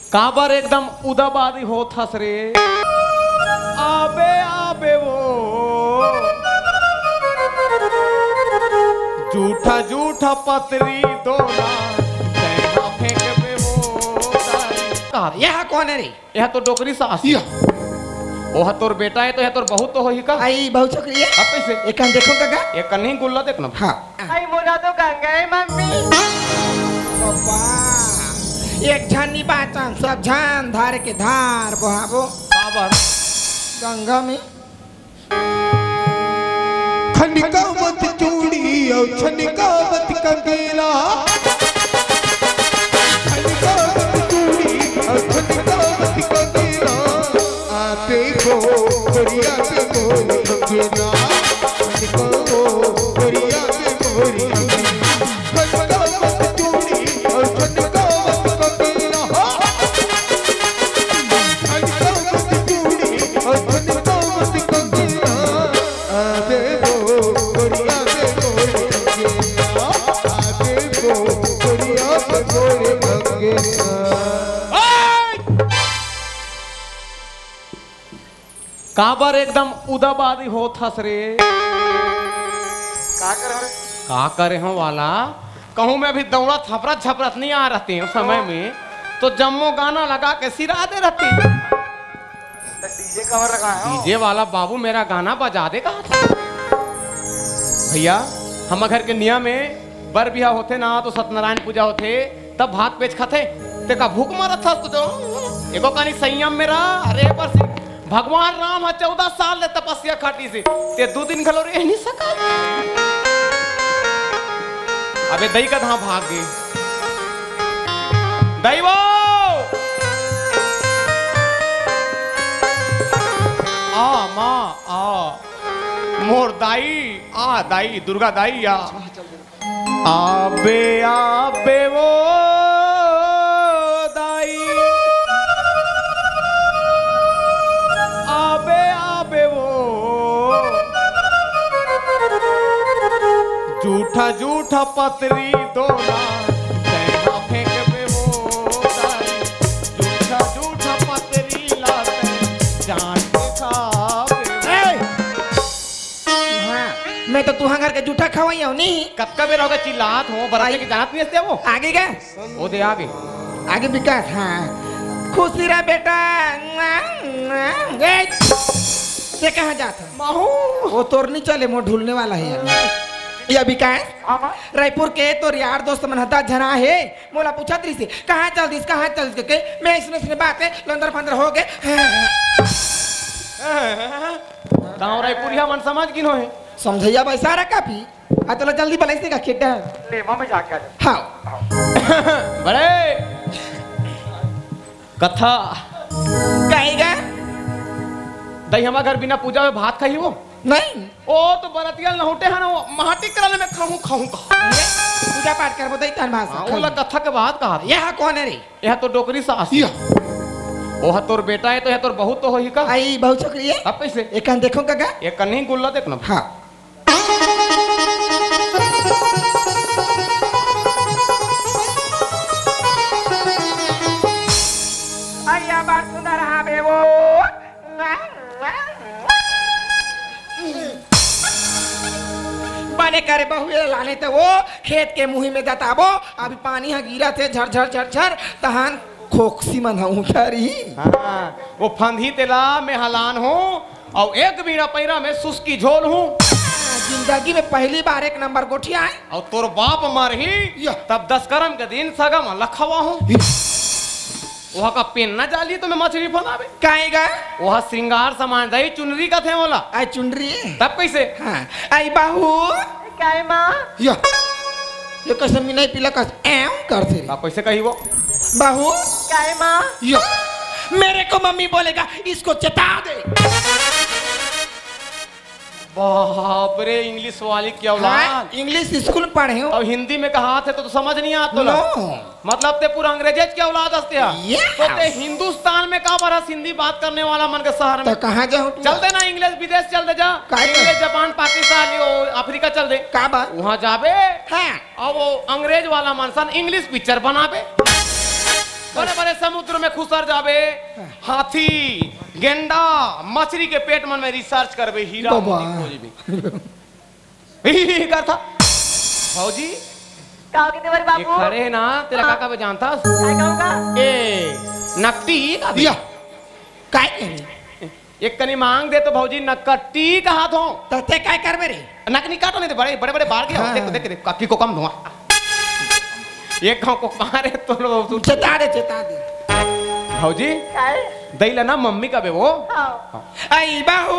काबर एकदम उदाबादी होत हस रे। आबे आबे वो झूठा झूठा पतरी दोना फेंक बे वो। यह कौन है रे? यह तो डोकरी सास ओह तोर बेटा है तो यह तोर बहुत तो होही का। आई बहुत छोकरी है। अब कैसे एक कान देखो काका। एक कन्ही गुल्ला देखना। हाँ आई मोला तो गंगा है मम्मी। बाबा एक झन्नी बाचन सब झन धार के धार बहाबो काबर गंगा में खनिका मत चूड़ी और छनिका मत कंगेला। खनिका मत चूड़ी और छनिका मत कंगेला। आते को कोरिया के मोरी कंगेला। खनिका को कोरिया के मोरी कंगेला। खनिका मत चूड़ी और छनिका मत कंगेला। खनिका मत चूड़ी और छनिका मत कंगेला। आते काबर एकदम उदाबादी होत हस रे। का करे हो वाला कहूँ मैं भी दौड़ा थपरत छपरत नहीं आ रहती उस समय में तो जम्मो गाना लगा के सिरा दे रहती। डीजे कवर लगा है। डीजे वाला बाबू मेरा गाना बजा दे कहा था। भैया हम घर के नियम में बर बिहा होते ना तो सत्यनारायण पूजा होते तब भात पेच खाते ते का भूख मारा था तो एको कानी संयम मेरा। अरे पर भगवान राम 14 साल ले तपस्या खाटी से ते 2 दिन खलो रह नहीं सका। अबे दई का धां भाग गई दई वो आ माँ आ मोर दाई आ दाई दुर्गा दाई आ आबे आबे वो दाई आबे आबे वो झूठा झूठा पतरी दोना फेंक बे वो दाई। झूठा झूठा पतरी लाते जान के खावे। मैं तो तुहा घर के जूठा खवाई हूँ नहीं। कब का बेर होगा चिल्लात हो बराते की जानत नहीं हस्ते वो आगे क्या वो दे आगे आगे विकास। हाँ खुशी रहा बेटा। ये कहाँ जाता माहू वो तोर नहीं चले मोर ढूलने वाला है यार। या विकास रायपुर के तो यार दोस्त मनहता जना है मोला पूछा तरी से कहाँ चल दिस के मैं इसने बात है लंदर फंदर हो गए। गाँव रायपुरिया मन समझ किनो है समझैया वैसा रहा काफी आ तो जल्दी बलाई से का खेटा ले मां में जाके आ जा। हाँ बड़े कथा कहेगा दही हमारे घर बिना पूजा में भात खाई वो नहीं। ओ तो बरतिया नहोटे है ना वो महाटी कराने में खाऊं पूजा पाठ कर बताई तन भाषा वो लग कथा के बाद कहा यह कौन है रे? यह तो डोकरी सास ओह तोर बेटा है तो यह तोर बहुत तो होही का। आई बहुत छोकरी है। अब कैसे एक कान देखो काका। एक कन्ही गुल्ला देखना। हाँ आया बात सुंदर हा बे वो। बने करे बहुए लाने तो वो खेत के मुही में दताबो अभी पानी हा गिरा थे झर झर झर झर तहान खोखसी मन हूँ खरी। हाँ वो फंदी तेला में हलान हूँ और एक बीड़ा पैरा में सुस्की झोल हूँ। जिंदगी में पहली बार एक नंबर गोठिया है और तोर बाप मर ही तब 10 करम के दिन सगम लखवा हूँ। वहाँ का पेन न जाली तो मैं मछली फंसावे काएगा वहाँ श्रृंगार सामान दही चुनरी का थे बोला आई चुनरी तब कैसे। हाँ आई बाहू क्या है मां? ये कैसे मी नहीं पीला कस एम करते रे। आप कैसे कही वो बाहू क्या है मां? मेरे को मम्मी बोलेगा इसको चेता दे। बाप रे, इंग्लिश वाली क्या औलाद। इंग्लिश स्कूल में पढ़े हो अब हिंदी में कहा थे तो समझ नहीं आता। मतलब ते पूरा अंग्रेजेज क्या औलाद हस्ते तो ते हिंदुस्तान में का बरस हिंदी बात करने वाला मन के शहर में कहाँ जाऊँ? चल दे ना इंग्लिश विदेश चल दे जा। इंग्लिश जापान पाकिस्तान अफ्रीका चल दे। का बात? वहाँ जाबे हाँ। और वो अंग्रेज वाला मनसन इंग्लिश पिक्चर बनाबे, बड़े बड़े समुद्र में खुसर जाबे, हाथी गेंडा मछली के पेट मन में रिसर्च करबे, हीरा करता फौजी कहो कि देवर बाबू खड़े है ना तेरा काका पे जानता काय कहूंगा ए नकटी या काय करे? एक कनी मांग दे तो भौजी नकटी का हाथ हो तो ते काय कर मेरे? नकनी काटो नहीं, बड़े बड़े बड़े बाहर के हाँ। देख देख देख काकी को कम धुआं एक गांव को मारे तो चेता दे भौजी काय दैला ना मम्मी का बे वो हां आई बहू।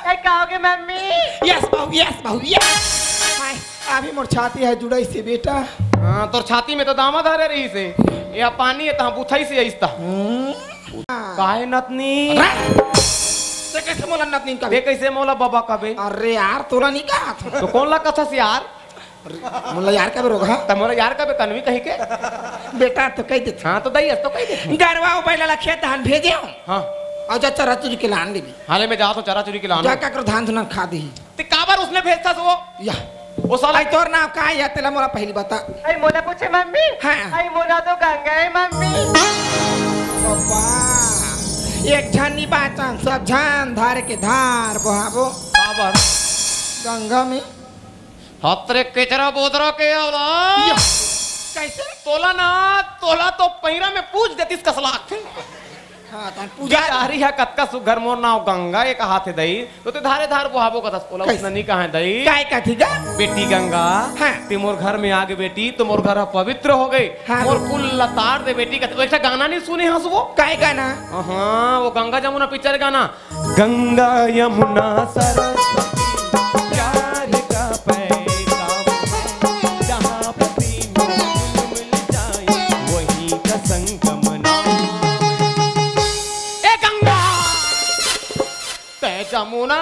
काय कहोगे मम्मी? यस बहू यस। हाय अभी मोर छाती है जुड़ाई से बेटा। हाँ तोर छाती में तो दामाद हरे रही से या पानी है तहाँ बुथई से आइस्ता काहे नतनी ते कैसे मोला नतनी का? बे कैसे मौला बाबा का बे? अरे यार तोरा नहीं कहा तो कौन ला कथा से यार मोला यार का रोग है तमोरा यार का बे कनवी कही के बेटा तो कह दे। हाँ तो दई तो कही दे गरवा पहले ला खेत धान भेजे हो हाँ और जा चरा चुरी के लान देबी हाले में जाओ तो चरा चुरी के लाना जा का कर धान धुना खा दी ते काबर उसने भेजता वो या वो साला आई तोर नाम का है तेला मोला पहली बता। आई मोला पूछे मम्मी? हाँ। आई मोला तो गंगा है मम्मी। बाबा एक झनी बाचन सब झन धार के धार बहाबो काबर गंगा में हतरे केचरा बोदरा के औलाद कैसे? तोला तो पहिरा में पूछ देतीस कसलाक थे हाँ तो पूजा आ रही है कतका सुघर मोर नाव गंगा एक हाथ दई तो ते धारे धार बुहाबो कतस बोला उसने नहीं कहा दई काय का थी गा? बेटी गंगा हाँ। ते मोर घर में आगे बेटी तो मोर घर पवित्र हो गई हाँ। मोर कुल लतार दे बेटी का वैसा गाना नहीं सुने हंस वो काय गाना? हाँ वो गंगा जमुना पिक्चर गाना गंगा यमुना सरस्वती प्यार का पैगाम है जहाँ पे तीनों मिल जाए वही का संगम नाम ए गंगा ते जमुना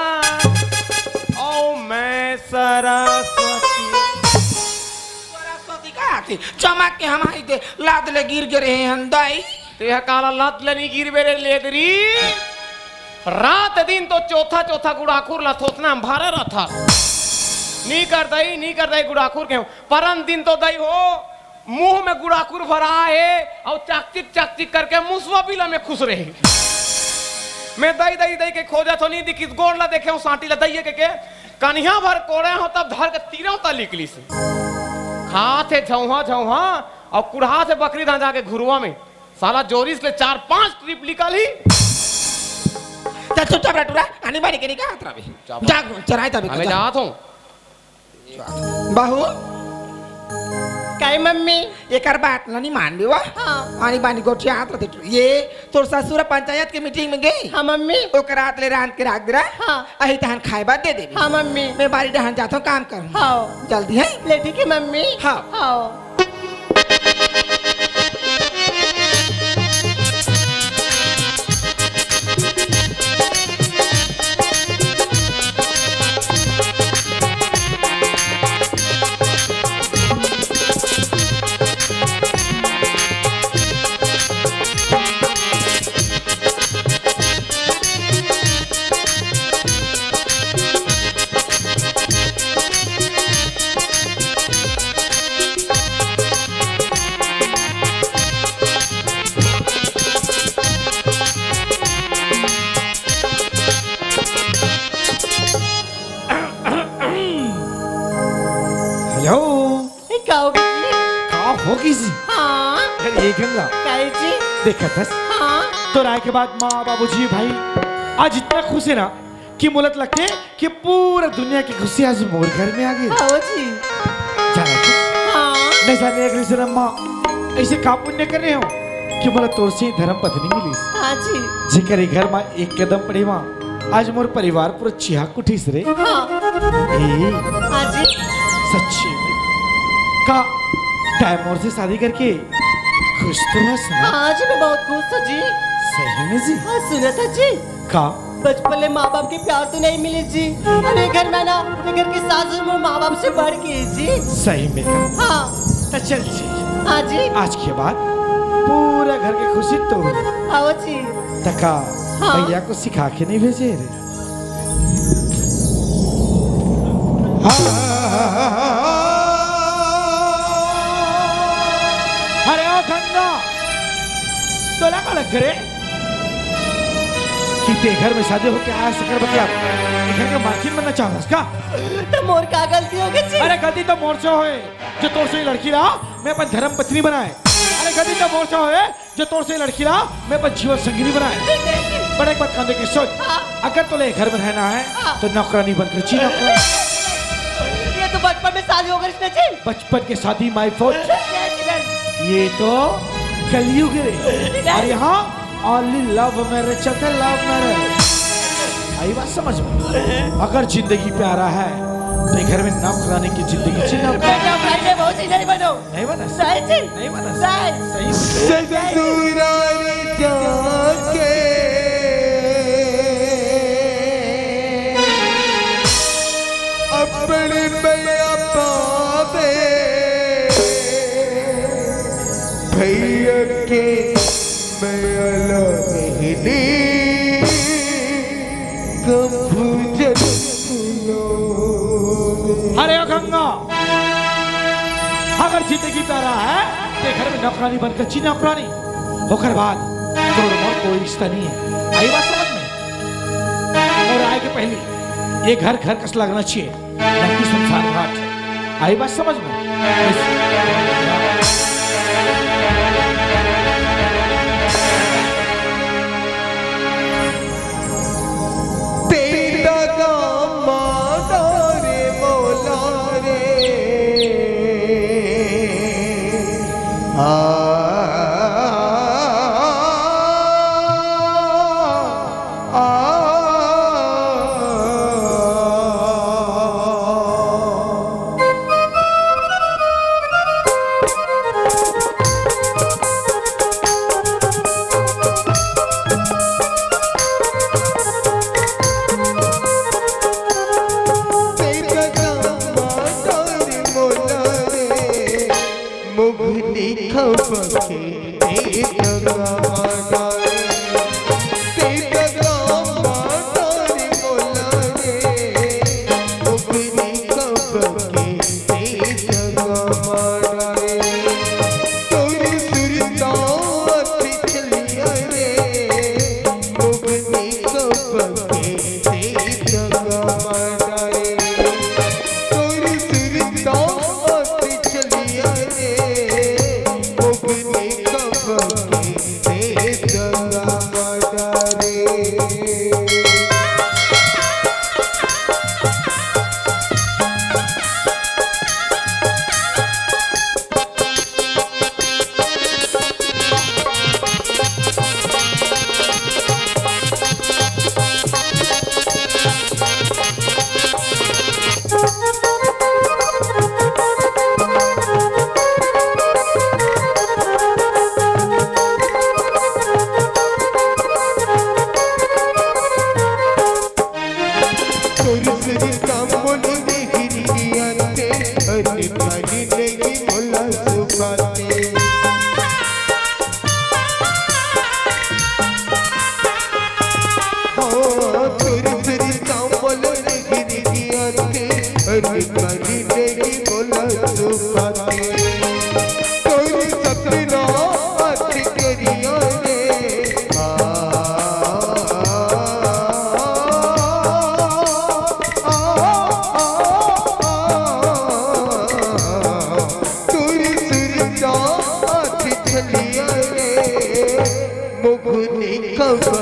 ओ मैं सरस्वती सरस्वती का थी चमक के हम आई थे लाद ले गिर गए हैं हंदाई ते काला लात लनी गिर बेरे लेदरी रात दिन तो चौथा गुड़ाखुर ला थोतना भारे रहा नहीं कर दई गुड़ाखुर के परम दिन तो दई हो मुंह में गुड़ाखुर भरा है और चाकचिक करके मुसवा बिला में खुश रहे मैं दई के खोजा तो नहीं दिखी गोड़ ला देखे सांटी ला दई के कन्हिया भर कोड़े हो तब धर के तीरों ता लिकली से खाते झौहा और कुढ़ा से बकरी दा जाके घुरुआ में साला जोरिस ले 4-5 ट्रिप निकाल ही चल चुपचाप रटुरा आनी बारी के नहीं कहा तरा भी जा चराय तभी हमें जात हूं बाहू काय मम्मी? एकर बात ला नहीं मान भी वा हाँ। आनी बानी गोटी हाथ रते ये तोर ससुर पंचायत के मीटिंग में गई हाँ मम्मी। ओकर रात ले रात के राख दरा हाँ। अही तहन खाए बात दे देबी हाँ मम्मी। मैं बारी डहन जाता हूं काम कर हाँ जल्दी है ले ठीक है मम्मी। हाँ। हाँ हेलो कहोगे जी? का होगी सी हाँ अरे ये गंगा काय जी? देखा था हाँ तो राय के बाद माँ बाबूजी भाई आज इतना खुश है ना कि मुलत लगते कि पूरा दुनिया की खुशी आज मोर घर में आ गई हाँ जी। जाना हाँ नहीं जाने एक रिश्ते माँ ऐसे का पुण्य कर रहे हो कि बोला तोर से धर्म पत्नी मिली हाँ जी। जेकर ये घर में एक कदम पड़ी माँ आज मोर परिवार पूरा चिहा कुठीस रे हाँ ए हाँ जी। सच्ची में का टाइम और से शादी करके खुश तो बस ना हाँ जी मैं बहुत खुश हूँ जी। सही में जी हाँ सुना था जी। का बचपन में माँ बाप के प्यार तो नहीं मिले जी। अरे घर में ना, घर के सास में माँ बाप से बढ़ के जी। सही में हाँ तो चल जी, हाँ जी, आज के बाद पूरा घर की खुशी तो आओ जी। तका हाँ। भैया को सिखा के नहीं भेजे रे। अरे ओ गंगा तो लगा लग करे कि ते घर में शादी होके आया सकर मतलब घर के मार्किन बनना चाहता का? तो मोर का गलती हो गई जी। अरे गलती तो मोर से होए जो तोर से लड़की रहा मैं अपन धर्म पत्नी बनाए। अरे गलती तो मोर से होए जो तोर से लड़की रहा मैं अपन जीवन संगिनी बनाए। पर एक बात कांदे की सोच, अगर तो ले घर में रहना है तो नौकरानी बनकर जी नौकरानी। ये तो बचपन में शादी हो गई इसने जी। बचपन के शादी माय फॉल्ट, ये तो कलयुग है और यहाँ ओनली लव मैरिज चलता है, लव मैरिज। आई बात समझ में? अगर जिंदगी प्यारा है तो घर में नौकरानी की जिंदगी जी नौकरानी बहुत ही नहीं बनो। नहीं बना सही जी, नहीं बना सही। ससुराल जाके अपने भैया पावे भैया के मैला नहीं कभू जन अरे ओ गंगा, अगर जिंदगी प्यारा है तो घर में नौकरानी बनकर जी नौकरानी होकर बाद तो और कोई रिश्ता नहीं है। आई बात समझ में? और आए के पहले ये घर घर कस लगना चाहिए, न कि शमशान घाट। आई बात समझ में? मुगनी कब